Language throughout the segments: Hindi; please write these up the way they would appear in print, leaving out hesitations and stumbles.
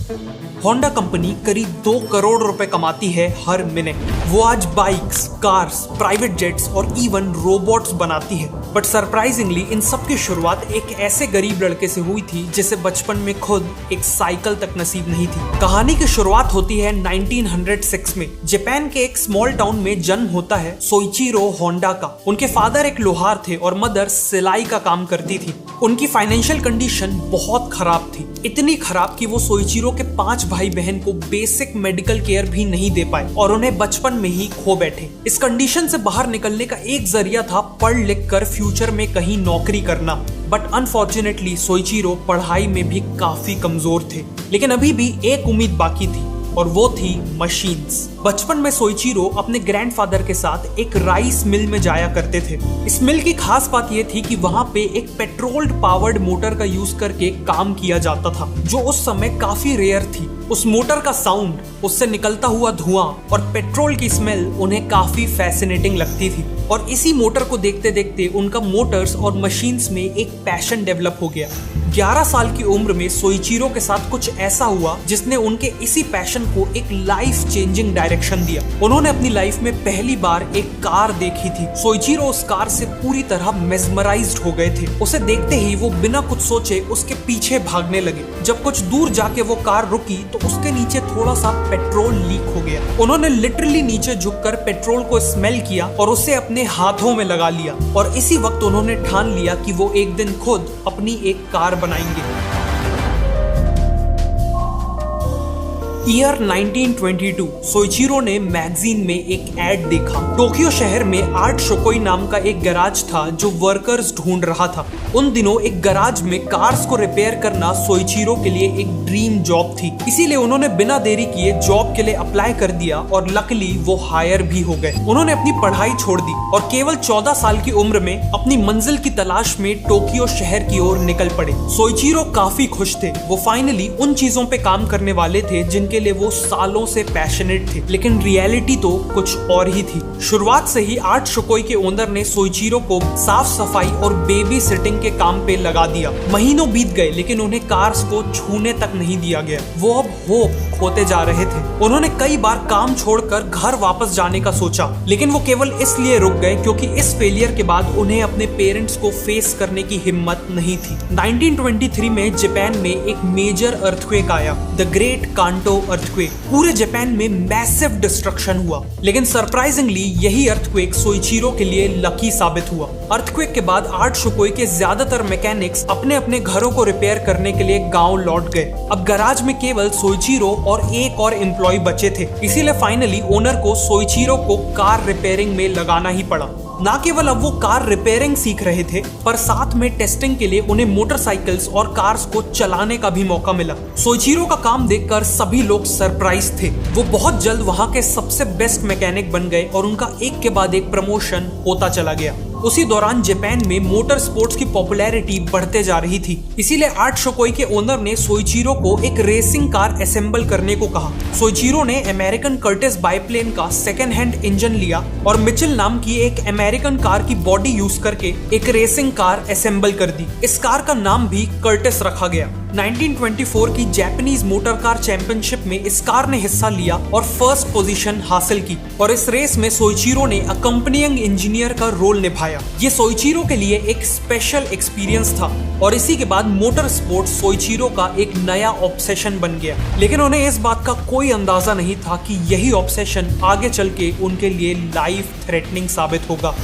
होंडा कंपनी करीब 2 करोड़ रुपए कमाती है हर मिनट। वो आज बाइक्स, कार्स, प्राइवेट जेट्स और इवन रोबोट्स बनाती है। बट सरप्राइजिंगली इन सब की शुरुआत एक ऐसे गरीब लड़के से हुई थी जिसे बचपन में खुद एक साइकिल तक नसीब नहीं थी। कहानी की शुरुआत होती है 1906 में। जापान के एक स्मॉल टाउन में जन्म होता है सोइचिरो होंडा का। उनके फादर एक लोहार थे और मदर सिलाई का काम करती थी। उनकी फाइनेंशियल कंडीशन बहुत खराब थी, इतनी खराब कि वो सोइचिरो के 5 भाई बहन को बेसिक मेडिकल केयर भी नहीं दे पाए और उन्हें बचपन में ही खो बैठे। इस कंडीशन से बाहर निकलने का एक जरिया था पढ़ लिख कर फ्यूचर में कहीं नौकरी करना। बट अनफॉर्चुनेटली सोइचिरो पढ़ाई में भी काफी कमजोर थे। लेकिन अभी भी एक उम्मीद बाकी थी और वो थी मशीन्स। बचपन में सोइचिरो अपने ग्रैंडफादर के साथ एक राइस मिल में जाया करते थे। इस मिल की खास बात ये थी कि वहां पे एक पेट्रोल पावर्ड मोटर का यूज करके काम किया जाता था, जो उस समय काफी रेयर थी। उस मोटर का साउंड, उससे निकलता हुआ धुआं और पेट्रोल की स्मेल उन्हें काफी फैसिनेटिंग लगती थी। और इसी मोटर को देखते देखते उनका मोटर्स और मशीन्स में एक पैशन डेवलप हो गया। 11 साल की उम्र में सोइचिरो के साथ कुछ ऐसा हुआ जिसने उनके इसी पैशन को एक लाइफ चेंजिंग डायरेक्शन दिया। उन्होंने अपनी लाइफ में पहली बार एक कार देखी थी। सोइचिरो उस कार से पूरी तरह मेस्मराइज्ड हो गए थे। उसे देखते ही वो बिना कुछ सोचे उसके पीछे भागने लगे। जब कुछ दूर जाके वो कार रुकी तो उसके नीचे थोड़ा सा पेट्रोल लीक हो गया। उन्होंने लिटरली नीचे झुककर पेट्रोल को स्मेल किया और उसे अपने हाथों में लगा लिया। और इसी वक्त उन्होंने ठान लिया कि वो एक दिन खुद अपनी एक कार बनाएंगे। ईयर 1922 सोइचिरो ने मैगजीन में एक एड देखा। टोक्यो शहर में आर्ट शोकोई नाम का एक गैराज था जो वर्कर्स ढूंढ रहा था। उन दिनों एक गैराज में कार्स को रिपेयर करना सोइचिरो के लिए एक ड्रीम जॉब थी, इसीलिए उन्होंने बिना देरी किए जॉब के लिए अप्लाई कर दिया और लकीली वो हायर भी हो गए। उन्होंने अपनी पढ़ाई छोड़ दी और केवल 14 साल की उम्र में अपनी मंजिल की तलाश में टोक्यो शहर की ओर निकल पड़े। सोइचिरो काफी खुश थे। वो फाइनली उन चीजों पे काम करने वाले थे जिनके लिए वो सालों से पैशनेट थे। लेकिन रियलिटी तो कुछ और ही थी। शुरुआत से ही आर्ट शोकोई के ओनर ने सोइचिरो को साफ सफाई और बेबी सिटिंग के काम पे लगा दिया। महीनों बीत गए लेकिन उन्हें कार्स को छूने तक नहीं दिया गया। वो अब होप खोते जा रहे थे। उन्होंने कई बार काम छोड़कर घर वापस जाने का सोचा, लेकिन वो केवल इसलिए रुक गए क्योंकि इस फेलियर के बाद उन्हें अपने पेरेंट्स को फेस करने की हिम्मत नहीं थी। 1923 में जापान में एक मेजर अर्थक्वेक आया, द ग्रेट कांटो अर्थक्वेक। पूरे जापान में मैसिव डिस्ट्रक्शन हुआ। लेकिन सरप्राइजिंगली यही अर्थक्वेक सोइचिरो के लिए लकी साबित हुआ। अर्थक्वेक के बाद आर्ट शोकोई के ज्यादातर मैकेनिक्स अपने अपने घरों को रिपेयर करने के लिए गांव लौट गए। अब गैराज में केवल सोइचिरो और एक और एम्प्लॉय बचे थे, इसीलिए फाइनली ओनर को सोइचिरो को कार रिपेयरिंग में लगाना ही पड़ा। ना केवल अब वो कार रिपेयरिंग सीख रहे थे, पर साथ में टेस्टिंग के लिए उन्हें मोटरसाइकिल्स और कार्स को चलाने का भी मौका मिला। सोइचिरो का काम देखकर सभी लोग सरप्राइज थे। वो बहुत जल्द वहां के सबसे बेस्ट मैकेनिक बन गए और उनका एक के बाद एक प्रमोशन होता चला गया। उसी दौरान जापान में मोटर स्पोर्ट्स की पॉपुलैरिटी बढ़ते जा रही थी, इसीलिए आर्ट शोकोई के ओनर ने सोइचिरो को एक रेसिंग कार असेंबल करने को कहा। सोइचिरो ने अमेरिकन कर्टिस बाइप्लेन का सेकेंड हैंड इंजन लिया और मिचेल नाम की एक अमेरिकन कार की बॉडी यूज करके एक रेसिंग कार असेंबल कर दी। इस कार का नाम भी कर्टिस रखा गया। 1924 की जापानीज मोटर कार चैंपियनशिप में इस कार ने हिस्सा लिया और फर्स्ट पोजीशन हासिल की। और इस रेस में सोइचिरो ने अकम्पनिंग इंजीनियर का रोल निभाया। ये सोइचिरो के लिए एक स्पेशल एक्सपीरियंस था और इसी के बाद मोटर स्पोर्ट्स सोइचिरो का एक नया ऑब्सेशन बन गया। लेकिन उन्हें इस बात का कोई अंदाजा नहीं था कि यही ऑब्सेशन आगे चल के उनके लिए लाइफ थ्रेटनिंग साबित होगा।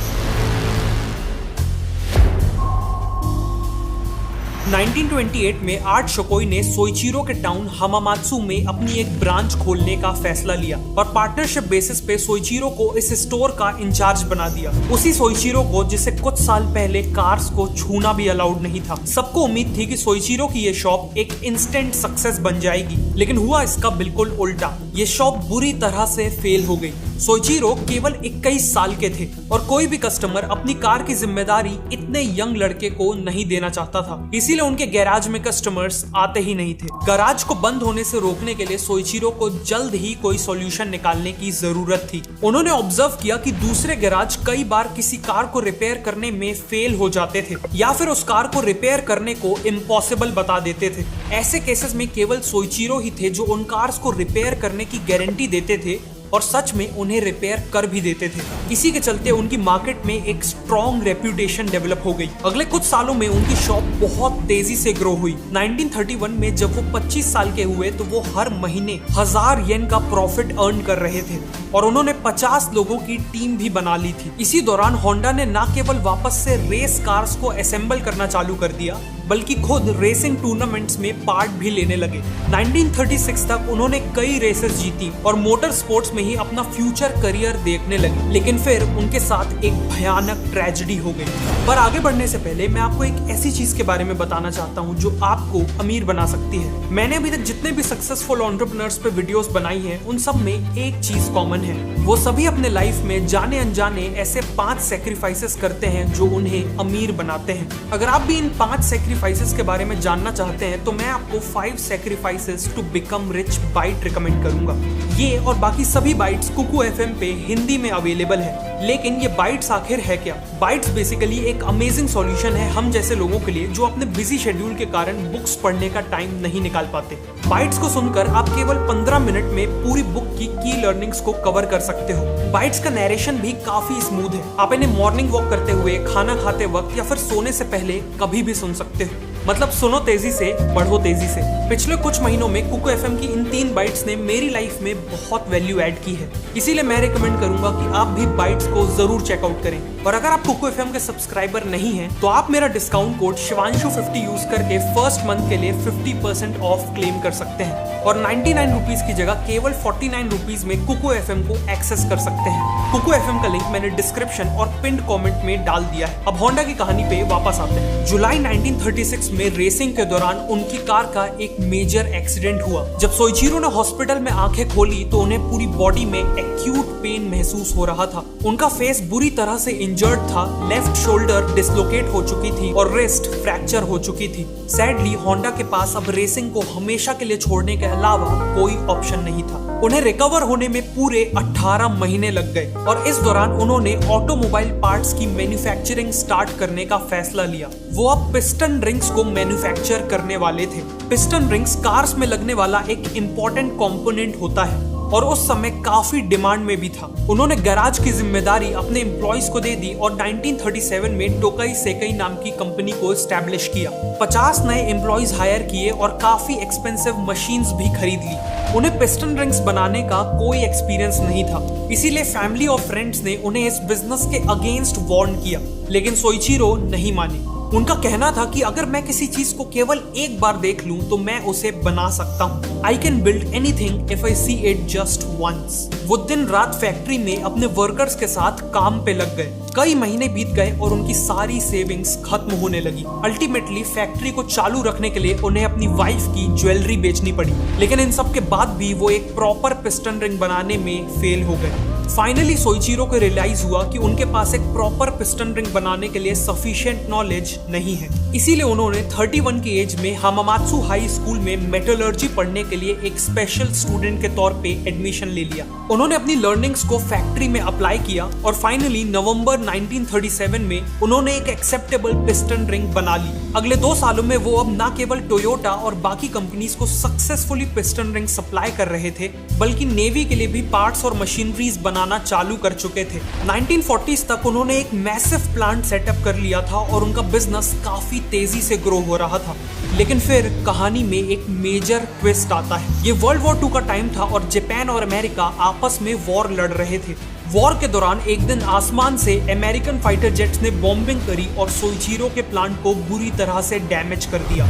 1928 में आर्ट शोकोई ने सोइचिरो के टाउन हमामात्सु में अपनी एक ब्रांच खोलने का फैसला लिया और पार्टनरशिप बेसिस पे सोइचिरो को इस स्टोर का इंचार्ज बना दिया। उसी सोइचिरो को जिसे कुछ साल पहले कार्स को छूना भी अलाउड नहीं था। सबको उम्मीद थी कि सोइचिरो की ये शॉप एक इंस्टेंट सक्सेस बन जाएगी, लेकिन हुआ इसका बिल्कुल उल्टा। ये शॉप बुरी तरह से फेल हो गई। सोइचिरो केवल 21 साल के थे और कोई भी कस्टमर अपनी कार की जिम्मेदारी इतने यंग लड़के को नहीं देना चाहता था। इसीलिए उनके गैराज में कस्टमर्स आते ही नहीं थे। गैराज को बंद होने से रोकने के लिए सोइचिरो को जल्द ही कोई सॉल्यूशन निकालने की जरूरत थी। उन्होंने ऑब्जर्व किया कि दूसरे गैराज कई बार किसी कार को रिपेयर करने में फेल हो जाते थे या फिर उस कार को रिपेयर करने को इम्पॉसिबल बता देते थे। ऐसे केसेस में केवल सोइचिरो ही थे जो उन कार्स को रिपेयर करने की गारंटी देते थे और सच में उन्हें रिपेयर कर भी देते थे। इसी के चलते उनकी मार्केट में एक स्ट्रॉन्ग रेप्यूटेशन डेवलप हो गई। अगले कुछ सालों में उनकी शॉप बहुत तेजी से ग्रो हुई। 1931 में जब वो 25 साल के हुए तो वो हर महीने 1000 येन का प्रॉफिट अर्न कर रहे थे और उन्होंने 50 लोगों की टीम भी बना ली थी। इसी दौरान होंडा ने न केवल वापस से रेस कार्स को असेंबल करना चालू कर दिया बल्कि खुद रेसिंग टूर्नामेंट्स में पार्ट भी लेने लगे। 1936 तक उन्होंने कई रेसेस जीती और मोटर स्पोर्ट्स में ही अपना फ्यूचर करियर देखने लगे। लेकिन फिर उनके साथ एक भयानक ट्रेजेडी हो गई। पर आगे बढ़ने से पहले मैं आपको एक ऐसी चीज के बारे में बताना चाहता हूँ जो आपको अमीर बना सकती है। मैंने अभी तक जितने भी सक्सेसफुल एंटरप्रेन्योर्स पे वीडियोस बनाई हैं उन सब में एक चीज कॉमन है। वो सभी अपने लाइफ में जाने अनजाने ऐसे 5 सैक्रिफाइसेस करते हैं जो उन्हें अमीर बनाते हैं। अगर आप भी इन 5 सैक्रिफाइसेस के बारे में जानना चाहते हैं तो मैं आपको 5 सैक्रिफाइसेस टू बिकम रिच बाइट रिकमेंड करूंगा। ये और बाकी सभी बाइट्स कुकू एफएम पे हिंदी में अवेलेबल है। लेकिन ये बाइट्स आखिर है क्या? बाइट्स बेसिकली एक अमेजिंग सॉल्यूशन है हम जैसे लोगों के लिए जो अपने बिजी शेड्यूल के कारण बुक्स पढ़ने का टाइम नहीं निकाल पाते। बाइट्स को सुनकर आप केवल 15 मिनट में पूरी बुक की लर्निंग्स को कवर कर सकते हो। बाइट्स का नरेशन भी काफी स्मूथ है। आप इन्हें मॉर्निंग वॉक करते हुए, खाना खाते वक्त या फिर सोने से पहले कभी भी सुन सकते हो। मतलब सुनो तेजी से, पढ़ो तेजी से। पिछले कुछ महीनों में कुकू एफएम की इन 3 बाइट्स ने मेरी लाइफ में बहुत वैल्यू ऐड की है। इसीलिए मैं रिकमेंड करूंगा कि आप भी बाइट्स को जरूर चेकआउट करें। और अगर आप कुकू एफएम के सब्सक्राइबर नहीं हैं तो आप मेरा डिस्काउंट कोड शिवांशु50 यूज करके फर्स्ट मंथ के लिए 50% ऑफ क्लेम कर सकते हैं और 99 रुपीज की जगह केवल 49 रुपीज में कुकू एफएम को एक्सेस कर सकते हैं। कुकू एफएम का लिंक मैंने डिस्क्रिप्शन और पिन्ड कमेंट में डाल दिया है। अब होंडा की कहानी पे वापस आते हैं। जुलाई 1936 में रेसिंग के दौरान उनकी कार का एक मेजर एक्सीडेंट हुआ। जब सोइचिरो ने हॉस्पिटल में आंखें खोली तो उन्हें पूरी बॉडी में एक्यूट पेन महसूस हो रहा था। उनका फेस बुरी तरह से इंजर्ड था, लेफ्ट शोल्डर डिसलोकेट हो चुकी थी और रिस्ट फ्रैक्चर हो चुकी थी। सैडली होंडा के पास अब रेसिंग को हमेशा के लिए छोड़ने के अलावा कोई ऑप्शन नहीं था। उन्हें रिकवर होने में पूरे 18 महीने लग गए और इस दौरान उन्होंने ऑटोमोबाइल पार्ट्स की मैन्युफैक्चरिंग स्टार्ट करने का फैसला लिया। वो अब पिस्टन रिंग्स को मैन्युफैक्चर करने वाले थे। पिस्टन रिंग्स कार्स में लगने वाला एक इम्पोर्टेंट कंपोनेंट होता है और उस समय काफी डिमांड में भी था। उन्होंने गैराज की जिम्मेदारी अपने एम्प्लॉइज को दे दी और 1937 में टोकाई सेकई नाम की कंपनी को एस्टैब्लिश किया। 50 नए एम्प्लॉइज हायर किए और काफी एक्सपेंसिव मशीन्स भी खरीद ली। उन्हें पिस्टन रिंग्स बनाने का कोई एक्सपीरियंस नहीं था, इसीलिए फैमिली और फ्रेंड्स ने उन्हें इस बिजनेस के अगेंस्ट वार्न किया। लेकिन सोइचिरो नहीं मानी। उनका कहना था कि अगर मैं किसी चीज को केवल एक बार देख लूं तो मैं उसे बना सकता हूं। I can build anything if I see it just once। वो दिन रात फैक्ट्री में अपने वर्कर्स के साथ काम पे लग गए। कई महीने बीत गए और उनकी सारी सेविंग्स खत्म होने लगी। अल्टीमेटली फैक्ट्री को चालू रखने के लिए उन्हें अपनी वाइफ की ज्वेलरी बेचनी पड़ी। लेकिन इन सब के बाद भी वो एक प्रॉपर पिस्टन रिंग बनाने में फेल हो गए। फाइनली सोइचिरो को रियलाइज हुआ कि उनके पास एक प्रॉपर पिस्टन रिंग बनाने के लिए सफिशिएंट नॉलेज नहीं है। इसीलिए उन्होंने 31 की एज में हामामात्सु हाई स्कूल में मेटलर्जी पढ़ने के लिए एक स्पेशल स्टूडेंट के तौर पे एडमिशन ले लिया। उन्होंने अपनी लर्निंग्स को फैक्ट्री में अप्लाई किया और फाइनली नवंबर 1937 में उन्होंने एक एक्सेप्टेबल पिस्टन रिंग बना ली। अगले 2 सालों में वो अब न केवल टोयोटा और बाकी कंपनीज को सक्सेसफुली पिस्टन रिंग सप्लाई कर रहे थे बल्कि नेवी के लिए भी पार्ट्स और मशीनरीज बनाना चालू कर चुके थे। 1940s तक उन्होंने एक मैसिव प्लांट सेटअप कर लिया था और उनका बिजनेस काफी तेजी से ग्रो हो रहा था। लेकिन फिर कहानी में एक मेजर ट्विस्ट आता है। ये वर्ल्ड वॉर 2 का टाइम था और जापान और अमेरिका आपस में वॉर लड़ रहे थे। वॉर के दौरान एक दिन आसमान से अमेरिकन फाइटर जेट्स ने बॉम्बिंग करी और सोइचिरो के प्लांट को बुरी तरह से डैमेज कर दिया।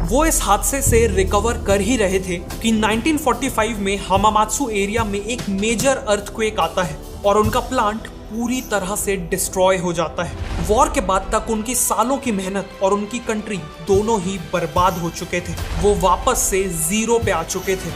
वो इस हादसे से रिकवर कर ही रहे थे कि 1945 में हामामात्सु एरिया में एक मेजर अर्थक्वेक आता है और उनका प्लांट पूरी तरह से डिस्ट्रॉय हो जाता है। वॉर के बाद तक उनकी सालों की मेहनत और उनकी कंट्री दोनों ही बर्बाद हो चुके थे। वो वापस से जीरो पे आ चुके थे।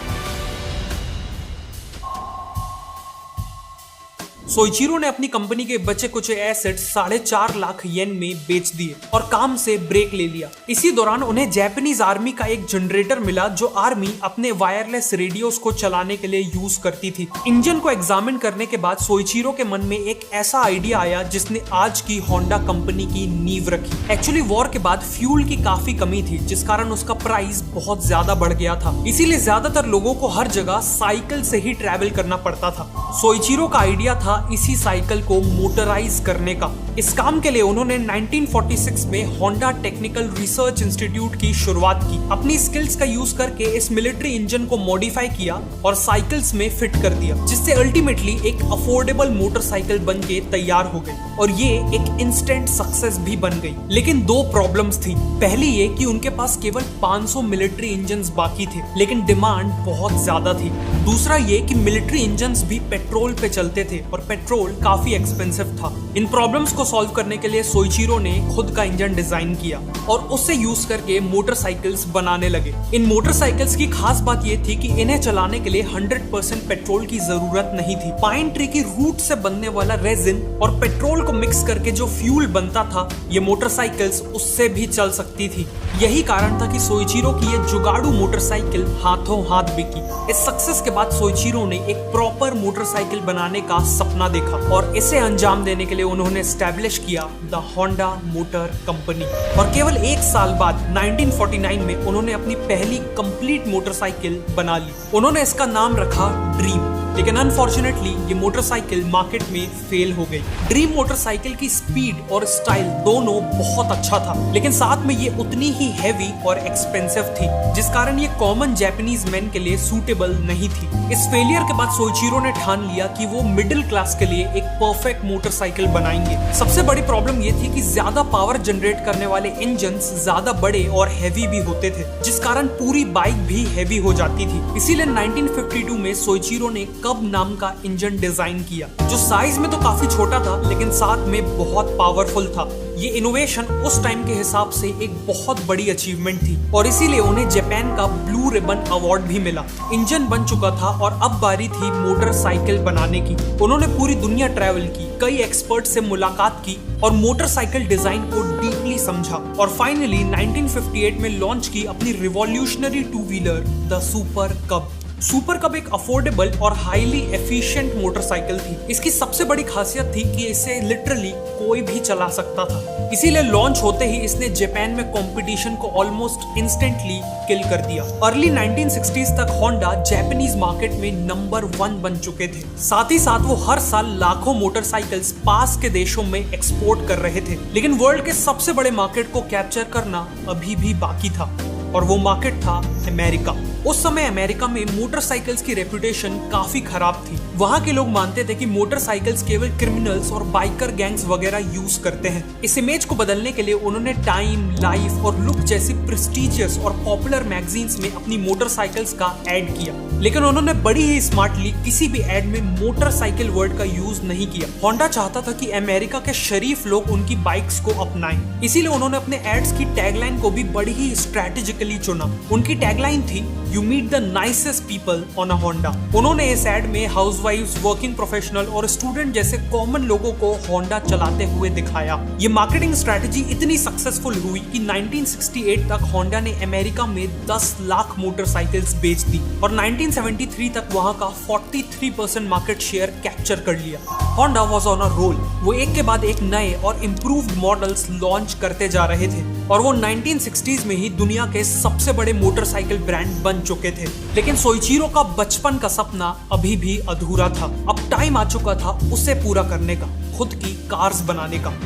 सोइचिरो ने अपनी कंपनी के बचे कुछ एसेट्स 4.5 लाख येन में बेच दिए और काम से ब्रेक ले लिया। इसी दौरान उन्हें जापानीज आर्मी का एक जनरेटर मिला जो आर्मी अपने वायरलेस रेडियोस को चलाने के लिए यूज करती थी। इंजन को एग्जामिन करने के बाद सोइचिरो के मन में एक ऐसा आइडिया आया जिसने आज की होंडा कंपनी की नींव रखी। एक्चुअली वॉर के बाद फ्यूल की काफी कमी थी जिस कारण उसका प्राइस बहुत ज्यादा बढ़ गया था, इसीलिए ज्यादातर लोगों को हर जगह साइकिल से ही ट्रैवल करना पड़ता था। सोइचिरो का आइडिया था इसी साइकिल को मोटराइज करने का। इस काम के लिए उन्होंने 1946 में होंडा टेक्निकल रिसर्च इंस्टीट्यूट की शुरुआत की। अपनी स्किल्स का यूज करके इस मिलिट्री इंजन को मॉडिफाई किया और साइकिल्स में फिट कर दिया, जिससे अल्टीमेटली एक अफोर्डेबल मोटरसाइकिल बन के तैयार हो गई और ये एक इंस्टेंट सक्सेस भी बन गई। लेकिन दो प्रॉब्लम्स थी। पहली ये कि उनके पास केवल 500 मिलिट्री इंजन्स बाकी थे, लेकिन डिमांड बहुत ज्यादा थी। दूसरा ये कि मिलिट्री इंजन्स भी पेट्रोल पे चलते थे और पेट्रोल काफी एक्सपेंसिव था। इन प्रॉब्लम्स को सॉल्व करने के लिए सोइचिरो ने खुद का इंजन डिजाइन किया और उससे यूज करके मोटरसाइकिल्स बनाने लगे। इन मोटरसाइकिल्स की खास बात ये थी कि इन्हें चलाने के लिए 100% पेट्रोल की जरूरत नहीं थी। पाइन ट्री की रूट से बनने वाला रेजिन और पेट्रोल को मिक्स करके जो फ्यूल बनता था, ये मोटरसाइकिल्स उससे भी चल सकती थी। यही कारण था कि सोइचिरो की ये जुगाड़ू मोटरसाइकिल हाथों हाथ बिकी। इस सक्सेस के बाद सोइचिरो ने एक प्रॉपर मोटरसाइकिल बनाने का सपना देखा और इसे अंजाम देने के लिए उन्होंने एस्टैब्लिश किया द होंडा मोटर कंपनी। और केवल एक साल बाद 1949 में उन्होंने अपनी पहली कंप्लीट मोटरसाइकिल बना ली। उन्होंने इसका नाम रखा ड्रीम, लेकिन अनफॉर्चुनेटली ये मोटरसाइकिल मार्केट में फेल हो गई। ड्रीम मोटरसाइकिल की स्पीड और स्टाइल दोनों बहुत अच्छा था, लेकिन साथ में ये उतनी ही हैवी और एक्सपेंसिव थी, जिस कारण ये कॉमन जापानीज मैन के लिए सूटेबल नहीं थी। इस फेलियर के बाद सोइचिरो ने ठान लिया कि वो मिडिल क्लास के लिए एक परफेक्ट मोटरसाइकिल बनाएंगे। सबसे बड़ी प्रॉब्लम ये थी कि ज्यादा पावर जनरेट करने वाले इंजन्स ज्यादा बड़े और हैवी भी होते थे, जिस कारण पूरी बाइक भी हैवी हो जाती थी। इसीलिए 1952 में सोइचिरो ने कब नाम का इंजन डिजाइन किया, जो साइज में तो काफी छोटा था लेकिन साथ में बहुत पावरफुल था। ये इनोवेशन उस टाइम के हिसाब से एक बहुत बड़ी अचीवमेंट थी और इसीलिए उन्हें जापान का ब्लू रिबन अवार्ड भी मिला। इंजन बन चुका था और अब बारी थी मोटरसाइकिल बनाने की। उन्होंने पूरी दुनिया ट्रैवल की, कई एक्सपर्ट से मुलाकात की और मोटरसाइकिल डिजाइन को डीपली समझा और फाइनली 1958 में लॉन्च की अपनी revolutionary two wheeler the super कब। सुपर कब एक अफोर्डेबल और हाईली एफिशिएंट मोटरसाइकिल थी। इसकी सबसे बड़ी खासियत थी कि इसे लिटरली कोई भी चला सकता था, इसीलिए लॉन्च होते ही इसने जापान में कंपटीशन को ऑलमोस्ट इंस्टेंटली किल कर दिया। अर्ली 1960s तक होंडा जापानीज मार्केट में नंबर 1 बन चुके थे। साथ ही साथ वो हर साल लाखों मोटरसाइकिल्स पास के देशों में एक्सपोर्ट कर रहे थे, लेकिन वर्ल्ड के सबसे बड़े मार्केट को कैप्चर करना अभी भी बाकी था और वो मार्केट था अमेरिका। उस समय अमेरिका में मोटरसाइकिल्स की रेपुटेशन काफी खराब थी। वहाँ के लोग मानते थे कि मोटरसाइकिल्स केवल क्रिमिनल्स और बाइकर गैंग्स वगैरह यूज करते हैं। इस इमेज को बदलने के लिए उन्होंने टाइम, लाइफ और लुक जैसी प्रेस्टीजियस और पॉपुलर मैगजीन्स में अपनी मोटरसाइकिल्स का एड किया, लेकिन उन्होंने बड़ी ही स्मार्टली किसी भी एड में मोटरसाइकिल वर्ड का यूज नहीं किया। होंडा चाहता था कि अमेरिका के शरीफ लोग उनकी बाइक्स को अपनाएं, इसीलिए उन्होंने अपने एड्स की टैगलाइन को भी बड़ी ही स्ट्रेटेजिकली चुना। उनकी टैगलाइन थी You meet the nicest people on a Honda। उन्होंने इस एड में हाउसवाइफ्स, वर्किंग प्रोफेशनल और स्टूडेंट जैसे कॉमन लोगों को होंडा चलाते हुए दिखाया। ये मार्केटिंग स्ट्रेटेजी इतनी सक्सेसफुल हुई कि 1968 तक होंडा ने अमेरिका में 10 लाख मोटरसाइकिल्स बेच दी और 1973 तक वहां का 43% मार्केट शेयर कैप्चर कर लिया। Honda was on a roll. वो एक के बाद एक नए और इम्प्रूव्ड मॉडल्स लॉन्च करते जा रहे थे और वो 1960s में ही दुनिया के सबसे बड़े मोटरसाइकिल ब्रांड बन चुके थे। लेकिन सोइचिरो का बचपन का सपना अभी भी अधूरा था। अब टाइम आ चुका था उसे पूरा करने का, खुद की कार्स बनाने का।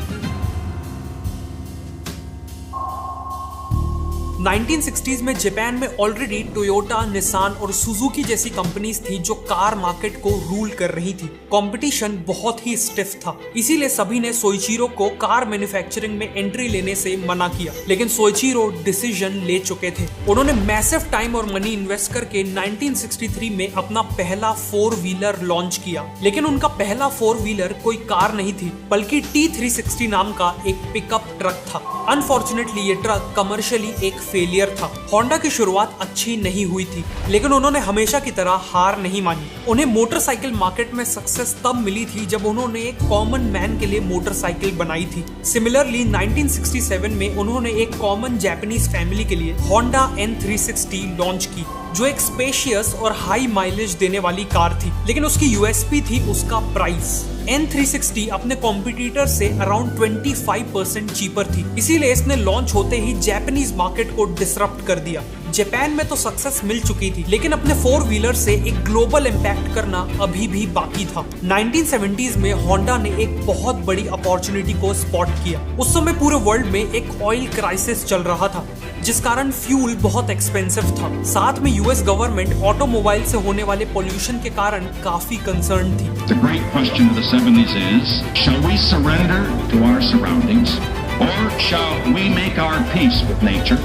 1960s में जापान में ऑलरेडी टोयोटा, निसान और सुजुकी जैसी कंपनीज थी जो कार मार्केट को रूल कर रही थी। कंपटीशन बहुत ही स्टिफ था, इसीलिए सभी ने सोइचिरो को कार मैन्युफैक्चरिंग में एंट्री लेने से मना किया। लेकिन सोइचिरो डिसीजन ले चुके थे। उन्होंने मैसिव टाइम और मनी इन्वेस्ट करके 1963 में अपना पहला 4 व्हीलर लॉन्च किया। लेकिन उनका पहला 4 व्हीलर कोई कार नहीं थी, बल्कि T360 नाम का एक पिकअप ट्रक था। अनफॉर्चुनेटली ये ट्रक कमर्शियली एक फेलियर था। होंडा की शुरुआत अच्छी नहीं हुई थी, लेकिन उन्होंने हमेशा की तरह हार नहीं मानी। उन्हें मोटरसाइकिल मार्केट में सक्सेस तब मिली थी जब उन्होंने एक कॉमन मैन के लिए मोटरसाइकिल बनाई थी। सिमिलरली 1967 में उन्होंने एक कॉमन जापानीज फैमिली के लिए होंडा N360 लॉन्च की, जो एक स्पेशियस और हाई माइलेज देने वाली कार थी, लेकिन उसकी यूएसपी थी उसका प्राइस। N360 अपने कॉम्पिटिटर से अराउंड 25% चीपर थी, इसीलिए इसने लॉन्च होते ही जापानीज मार्केट को डिसरप्ट कर दिया। जापान में तो सक्सेस मिल चुकी थी, लेकिन अपने 4 व्हीलर से एक ग्लोबल इम्पैक्ट करना अभी भी बाकी था। 1970s में होंडा ने एक बहुत बड़ी अपॉर्चुनिटी को स्पॉट किया। उस समय पूरे वर्ल्ड में एक ऑयल क्राइसिस चल रहा था, जिस कारण फ्यूल बहुत एक्सपेंसिव था। साथ में यूएस गवर्नमेंट ऑटोमोबाइल से होने वाले पोल्यूशन के कारण काफी कंसर्न थी। The great question of the 70s is, shall we surrender to our surroundings or shall we make our peace with nature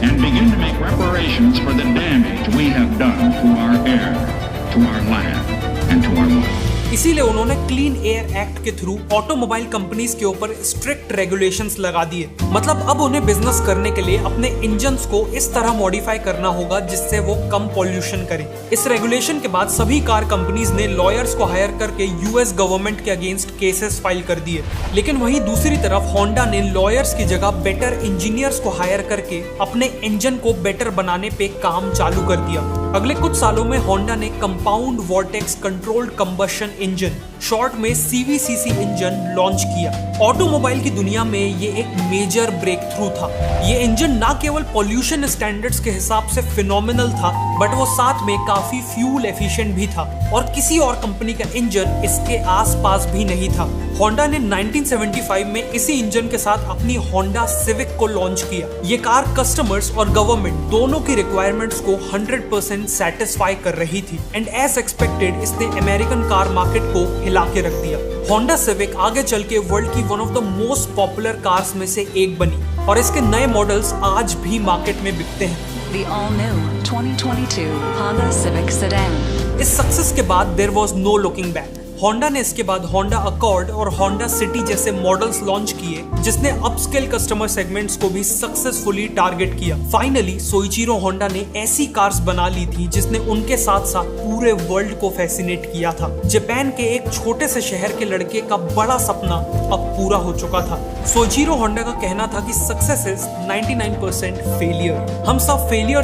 and begin to make reparations for the damage we have done to our air, to our land and to our life? इसीलिए उन्होंने क्लीन एयर एक्ट के थ्रू ऑटोमोबाइल कंपनीज के ऊपर स्ट्रिक्ट रेगुलेशंस लगा दिए। मतलब अब उन्हें बिजनेस करने के लिए अपने इंजन्स को इस तरह मॉडिफाई करना होगा जिससे वो कम पॉल्यूशन करे। इस रेगुलेशन के बाद सभी कार कंपनीज ने लॉयर्स को हायर करके यूएस गवर्नमेंट के अगेंस्ट केसेस फाइल कर दिए। लेकिन वहीं दूसरी तरफ होंडा ने लॉयर्स की जगह बेटर इंजीनियर्स को हायर करके अपने इंजन को बेटर बनाने पे काम चालू कर दिया। अगले कुछ सालों में होंडा ने compound vortex controlled combustion engine, short में CVCC इंजन लॉन्च किया। ऑटोमोबाइल की दुनिया में ये एक मेजर ब्रेक थ्रू था। ये इंजन ना केवल पॉल्यूशन स्टैंडर्ड्स के हिसाब से फिनोमिनल था, बट वो साथ में काफी फ्यूल एफिशिएंट भी था और किसी और कंपनी का इंजन इसके आसपास भी नहीं था। होंडा ने 1975 में इसी इंजन के साथ अपनी होंडा सिविक को लॉन्च किया। ये कार कस्टमर्स और गवर्नमेंट दोनों की रिक्वायरमेंट्स को 100% सेटिस्फाई कर रही थी एंड एज एक्सपेक्टेड इसने अमेरिकन कार मार्केट को हिला के रख दिया। होंडा सिविक आगे चल के वर्ल्ड की one of the most popular cars में से एक बनी और इसके नए मॉडल्स आज भी मार्केट में बिकते हैं। The all-new 2022 Honda Civic Sedan. इस सक्सेस के बाद there was no looking back. Honda ने इसके बाद होंडा अकॉर्ड और होंडा सिटी जैसे मॉडल्स लॉन्च किए, जिसने अपस्केल कस्टमर सेगमेंट्स को भी सक्सेसफुली टारगेट किया। फाइनली सोइचिरो होंडा ने ऐसी कार्स बना ली थी जिसने उनके साथ साथ पूरे वर्ल्ड को फैसिनेट किया था। जापान के एक छोटे से शहर के लड़के का बड़ा सपना अब पूरा हो चुका था। सोइचिरो होंडा का कहना था कि सक्सेस इज 99% फेलियर। हम सब फेलियर